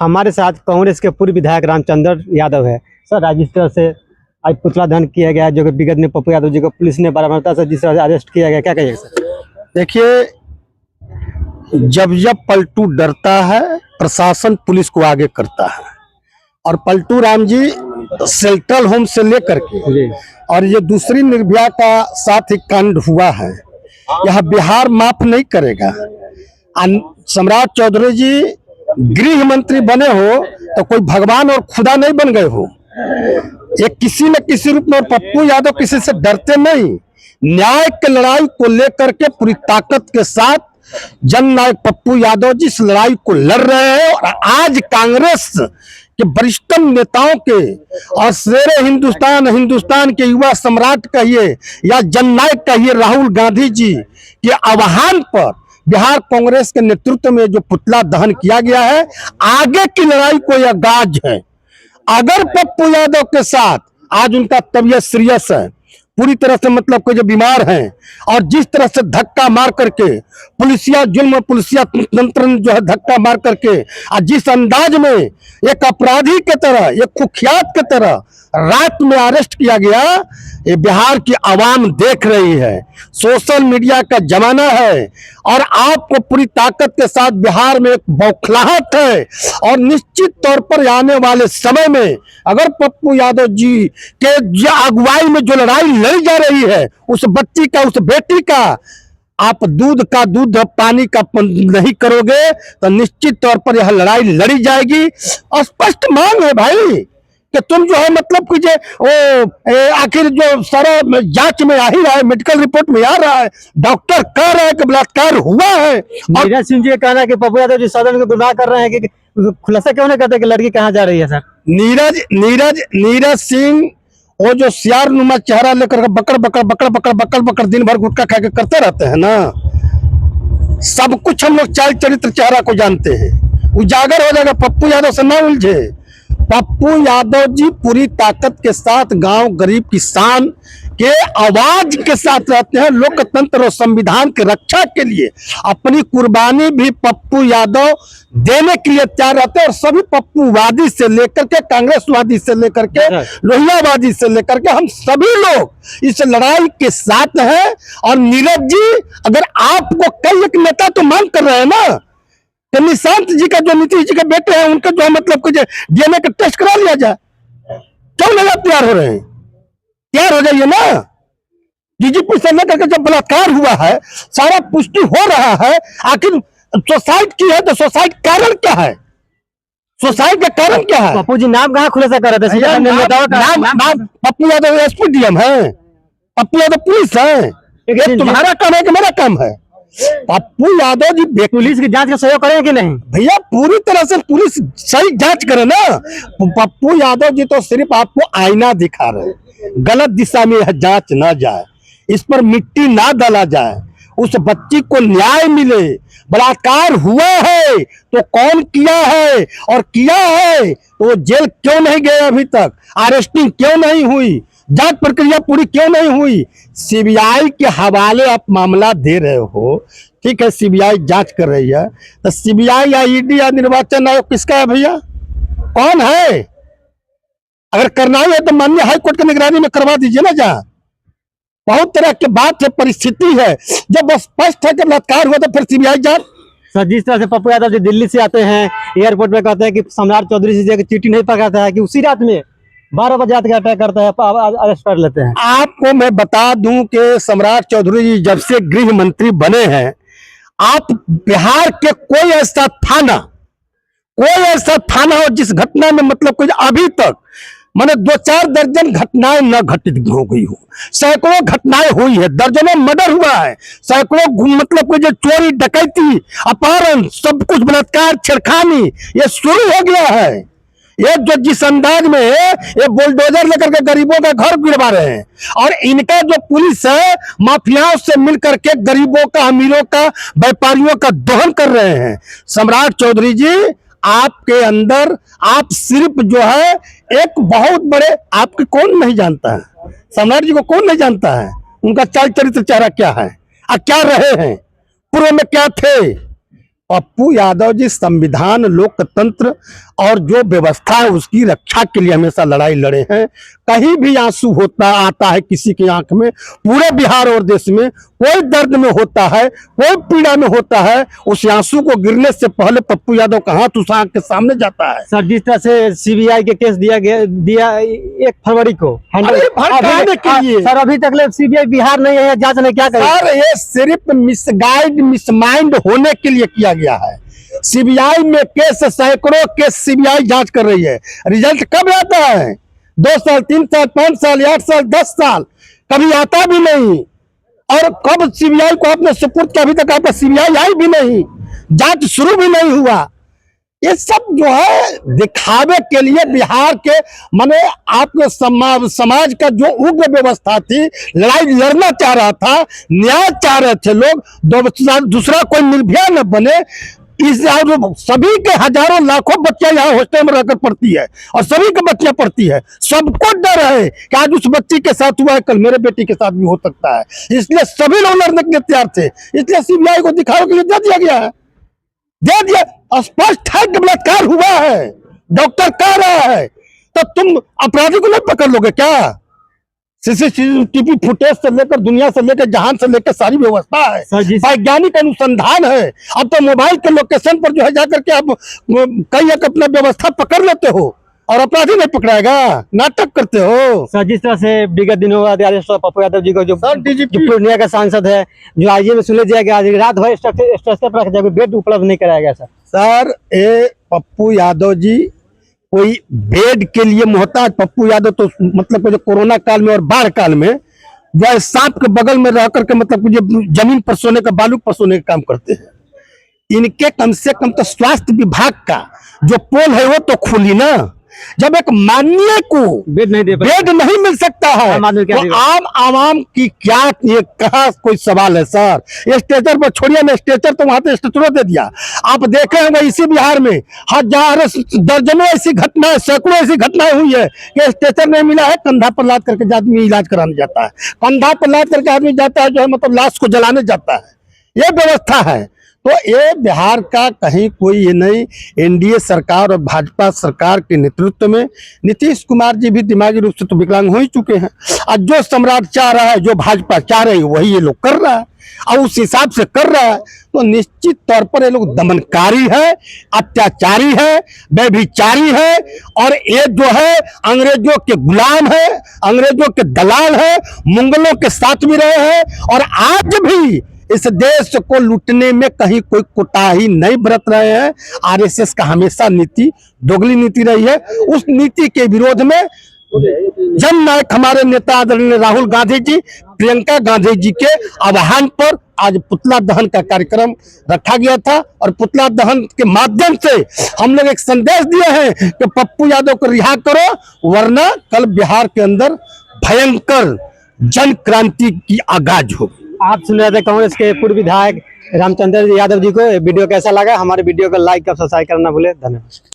हमारे साथ कांग्रेस के पूर्व विधायक रामचंद्र यादव है। सर, आज जिस तरह से आज पुतला दहन किया गया, जो कि विगत में पप्पू यादव जी को पुलिस ने बराबरता से जिस तरह से अरेस्ट किया गया, क्या कहिएगा सर? देखिए, जब जब पलटू डरता है प्रशासन पुलिस को आगे करता है, और पलटू राम जी सेंट्रल होम से लेकर के और ये दूसरी निर्भया का साथ ही कांड हुआ है, यह बिहार माफ नहीं करेगा। सम्राट चौधरी जी गृह मंत्री बने हो तो कोई भगवान और खुदा नहीं बन गए हो। ये किसी न किसी रूप में, और पप्पू यादव किसी से डरते नहीं। न्याय की लड़ाई को लेकर के पूरी ताकत के साथ जननायक पप्पू यादव जी इस लड़ाई को लड़ रहे हैं। और आज कांग्रेस के वरिष्ठ नेताओं के और शेरे हिंदुस्तान के युवा सम्राट कहिए या जननायक कहिए राहुल गांधी जी के आह्वान पर बिहार कांग्रेस के नेतृत्व में जो पुतला दहन किया गया है, आगे की लड़ाई को यह गाज है। अगर पप्पू यादव के साथ आज उनका तबीयत सीरियस है, पूरी तरह से मतलब कोई जो बीमार हैं, और जिस तरह से धक्का मार करके पुलिसिया जुल्म, पुलिसिया तंत्र जो है धक्का मार करके, और जिस अंदाज में एक अपराधी के तरह, एक कुख्यात के तरह रात में अरेस्ट किया गया, ये बिहार की आवाम देख रही है। सोशल मीडिया का जमाना है और आपको पूरी ताकत के साथ बिहार में एक बौखलाहट है। और निश्चित तौर पर आने वाले समय में अगर पप्पू यादव जी के अगुवाई में जो लड़ाई लड़ी जा रही है, उस बच्ची का, उस बेटी का, आप दूध का दूध पानी का नहीं करोगे तो निश्चित तौर पर यह लड़ाई लड़ी जाएगी। स्पष्ट मांग है भाई कि तुम जो है मतलब कि आखिर जो सारा जांच में आ ही रहा है, मेडिकल रिपोर्ट में आ रहा है, डॉक्टर कह रहे हैं कि बलात्कार हुआ है। और नीरज सिंह जी का कहना है कि पप्पू यादव जी सदन को गुमराह कर रहे हैं कि खुलासा क्यों नहीं करते कि लड़की कहाँ जा रही है सर? नीरज सिंह वो जो सियार नुमा चेहरा लेकर बकड़ दिन भर गुटखा खा के करते रहते हैं ना, सब कुछ हम लोग चाल चरित्र चेहरा को जानते हैं। उजागर हो जाएगा, पप्पू यादव से ना उलझे। पप्पू यादव जी पूरी ताकत के साथ गांव गरीब किसान के आवाज के साथ रहते हैं। लोकतंत्र और संविधान की रक्षा के लिए अपनी कुर्बानी भी पप्पू यादव देने के लिए तैयार रहते हैं। और सभी पप्पूवादी से लेकर के कांग्रेसवादी से लेकर के लोहियावादी से लेकर के हम सभी लोग इस लड़ाई के साथ हैं। और नीरज जी, अगर आपको कई एक नेता तो मांग कर रहे हैं ना कि निशांत जी का, जो नीतीश जी के बेटे हैं, उनका जो मतलब कुछ डीएनए का टेस्ट करा लिया जाए, क्यों नहीं आप तैयार हो रहे हैं? तैयार हो जाइए ना। डीजीपी से लेकर के जब बलात्कार हुआ है, सारा पुष्टि हो रहा है, आखिर सुसाइड की है तो सुसाइड कारण क्या है? सुसाइड का कारण क्या है? पप्पू जी नाम कहाँ खुलासा कर रहे थे? नाम पप्पू यादव एसपीडीएम है, पप्पू यादव पुलिस है। ये तुम्हारा काम है कि मेरा काम है? पप्पू यादव जी पुलिस की जांच का सहयोग करेंगे कि नहीं? भैया पूरी तरह से पुलिस सही जांच करे ना। पप्पू यादव जी तो सिर्फ आपको आईना दिखा रहे, गलत दिशा में यह जांच ना जाए, इस पर मिट्टी ना डाला जाए, उस बच्ची को न्याय मिले। बलात्कार हुआ है तो कौन किया है, और किया है तो जेल क्यों नहीं गए अभी तक? अरेस्टिंग क्यों नहीं हुई? जांच प्रक्रिया पूरी क्यों नहीं हुई? सीबीआई के हवाले आप मामला दे रहे हो, ठीक है, सीबीआई जांच कर रही है, तो सीबीआई या ईडी या निर्वाचन आयोग किसका है भैया? कौन है? अगर करना ही है तो माननीय हाईकोर्ट की निगरानी में करवा दीजिए ना जांच। बहुत तरह की बात है, परिस्थिति है। जब स्पष्ट है कि बलात्कार हुआ तो फिर सीबीआई जांच। सर, जिस तरह से पप्पू यादव जी दिल्ली से आते हैं, एयरपोर्ट में कहते हैं कि सम्राट चौधरी जी चिट्ठी नहीं पकाता है, कि उसी रात में 12 बजे आके अटैक करता है, अरेस्ट कर लेते हैं। आपको मैं बता दूं कि सम्राट चौधरी जी जब से गृह मंत्री बने हैं, आप बिहार के कोई ऐसा थाना हो जिस घटना में मतलब कोई अभी तक माने 2-4 दर्जन घटनाएं न घटित हो गई हो। सैकड़ों घटनाएं हुई है, दर्जनों मर्डर हुआ है, सैकड़ों मतलब कोई जो चोरी डकैती अपहरण सब कुछ बलात्कार छेड़खानी ये शुरू हो गया है। ये जो जिस अंदाज में ये बुलडोजर लेकर के गरीबों का घर गिरवा रहे हैं, और इनका जो पुलिस है माफियाओं से मिलकर के गरीबों का, अमीरों का, व्यापारियों का दोहन कर रहे हैं। सम्राट चौधरी जी, आपके अंदर आप सिर्फ जो है एक बहुत बड़े, आपके कौन नहीं जानता है? सम्राट जी को कौन नहीं जानता है? उनका चाल चरित्र चेहरा क्या है, क्या रहे हैं, पूर्व में क्या थे, पप्पू यादव जी संविधान, लोकतंत्र और जो व्यवस्था है उसकी रक्षा के लिए हमेशा लड़ाई लड़े हैं। कहीं भी आंसू होता आता है किसी की आंख में, पूरे बिहार और देश में कोई दर्द में होता है, कोई पीड़ा में होता है, उस आंसू को गिरने से पहले पप्पू यादव का हाथ उस आंख के सामने जाता है। सर जिस तरह से सीबीआई के केस दिया 1 फरवरी को अरे भड़काने के लिए। सर अभी तक सीबीआई बिहार नहीं है, जांच नहीं, क्या करें सर ये सिर्फ मिसगाइड मिसमाइंड होने के लिए किया गया है। सीबीआई में केस, सैकड़ों केस सीबीआई जांच कर रही है, रिजल्ट कब आता है? 2 साल, 3 साल, 5 साल, 8 साल, 10 साल, कभी आता भी नहीं। और कब सीबीआई को आपने सुपुर्द किया, अभी तक आपका सीबीआई आई भी नहीं, जांच शुरू भी नहीं हुआ। ये सब जो है दिखावे के लिए बिहार के माने आपके समाज का जो उग्र व्यवस्था थी, लड़ाई लड़ना चाह रहा था, न्याय चाह रहे थे लोग, दूसरा कोई निर्भया न बने। इस सभी के हजारों लाखों बच्चे यहाँ हॉस्टल में रहकर पढ़ती है और सभी के बच्चियां पढ़ती है। सबको डर है कि आज उस बच्ची के साथ हुआ है, कल मेरे बेटी के साथ भी हो सकता है, इसलिए सभी लोग लड़ने के लिए तैयार थे। इसलिए सीबीआई को दिखाने के लिए दे दिया गया है, दे दिया। स्पष्ट है कि बलात्कार हुआ है, डॉक्टर कह रहा है, तो तुम अपराधी को नहीं पकड़ लोगे क्या? सीसीटीवी फुटेज से लेकर, दुनिया से लेकर, जहान से लेकर सारी व्यवस्था है, वैज्ञानिक अनुसंधान है। अब तो मोबाइल के लोकेशन पर जो है जाकर के आप कई एक अपना व्यवस्था पकड़ लेते हो और अपराधी नहीं पकड़ाएगा, नाटक करते हो। सर जिस तरह से विगत दिनों बाद पप्पू यादव जी को जो पूर्णिया का सांसद है, जो आईजे में सुने जाएगा, आज रात भर स्ट्रेचर पर रखा जाएगा, बेड उपलब्ध नहीं कराया गया। सर ये पप्पू यादव जी कोई बेड के लिए मोहताज, पप्पू यादव तो मतलब जो कोरोना काल में और बाढ़ काल में जो सांप के बगल में रह करके मतलब जो जमीन पर सोने का, बालू पर सोने का काम करते हैं। इनके कम से कम तो स्वास्थ्य विभाग का जो पोल है वो तो खुली ना। जब एक माननीय को बेड नहीं मिल सकता है तो आम आवाम की क्या, ये कहा कोई सवाल है? सर स्ट्रेचर पर छोड़िए ना, स्ट्रेचर तो वहां पे स्ट्रेचरों दे दिया। आप देखे होंगे इसी बिहार में हजारों दर्जनों ऐसी घटनाएं, सैकड़ों ऐसी घटनाएं हुई है कि स्ट्रेचर नहीं मिला है, कंधा पर लाद करके आदमी इलाज कराने जाता है, कंधा पर लाद करके आदमी जाता है जो है मतलब लाश को जलाने जाता है। ये व्यवस्था है। तो ये बिहार का कहीं कोई ये नहीं। एनडीए सरकार और भाजपा सरकार के नेतृत्व में नीतीश कुमार जी भी दिमागी रूप से तो विकलांग हो ही चुके हैं। और जो सम्राट चाह रहा है, जो भाजपा चाह रही है, वही ये लोग कर रहा है और उस हिसाब से कर रहा है। तो निश्चित तौर पर ये लोग दमनकारी है, अत्याचारी है, व्यभिचारी है और ये जो है अंग्रेजों के गुलाम है, अंग्रेजों के दलाल है, मुगलों के साथ भी रहे हैं और आज भी इस देश को लूटने में कहीं कोई कोताही नहीं बरत रहे हैं। आरएसएस का हमेशा नीति दोगली नीति रही है। उस नीति के विरोध में जननायक हमारे नेता आदरणीय राहुल गांधी जी, प्रियंका गांधी जी के आह्वान पर आज पुतला दहन का कार्यक्रम रखा गया था और पुतला दहन के माध्यम से हम लोग एक संदेश दिए हैं कि पप्पू यादव को रिहा करो, वरना कल बिहार के अंदर भयंकर जन क्रांति की आगाज होगी। आप सुन रहे थे कांग्रेस के पूर्व विधायक रामचंद्र यादव जी को। वीडियो कैसा लगा? हमारे वीडियो को लाइक और सब्सक्राइब करना भूले। धन्यवाद।